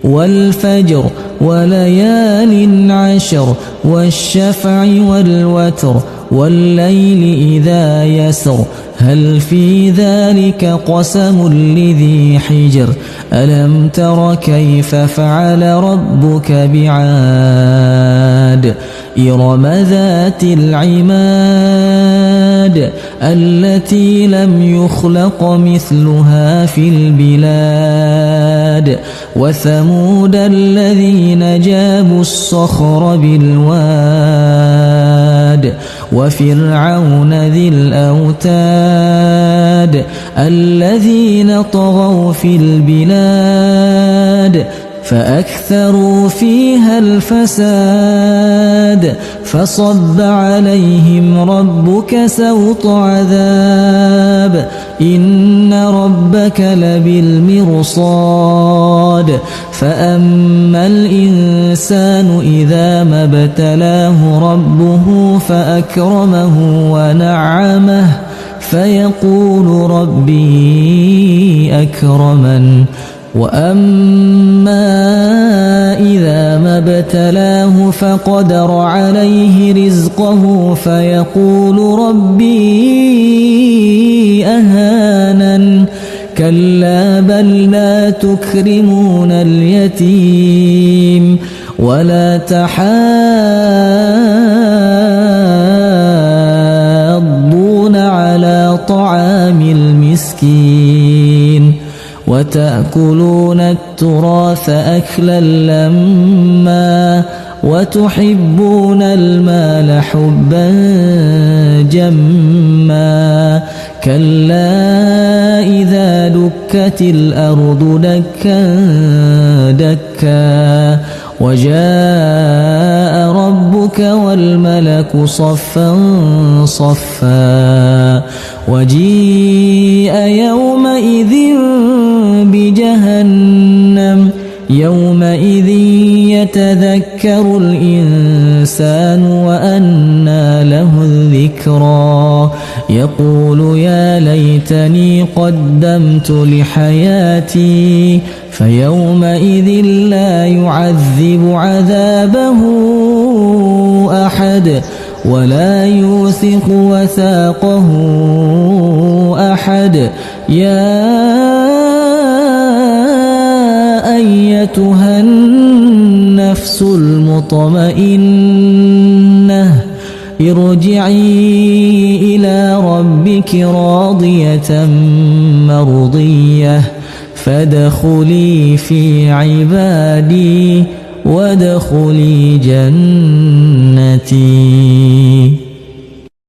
والفجر وليال عشر والشفع والوتر والليل إذا يسر هل في ذلك قسم لذي حجر ألم تر كيف فعل ربك بعاد إرم ذات العماد التي لم يخلق مثلها في البلاد وثمود الذين جابوا الصخر بالواد وفرعون ذي الأوتاد الذين طغوا في البلاد فأكثروا فيها الفساد فصب عليهم ربك سوط عذاب إن ربك لبالمرصاد فأما الإنسان إذا ما ابتلاه ربه فأكرمه ونعمه فيقول ربي أكرمن وأما إذا ما ابتلاه فقدر عليه رزقه فيقول ربي أهانن كلا بل لا تكرمون اليتيم ولا تحاضون على طعام المسكين وتأكلون التراث أكلا لما وتحبون المال حبا جما كلا إذا دكت الأرض دكا دكا وجاء ربك والملك صفا صفا وجيء يومئذ بجهنم يومئذ يتذكر الإنسان وأنى له الذكرى يقول يا ليتني قدمت لحياتي فيومئذ لا يعذب عذابه أحد ولا يوثق وثاقه أحد يا أيتها النفس المطمئنة ارجعي إلى ربك راضية مرضية فادخلي في عبادي وادخلي جنتي.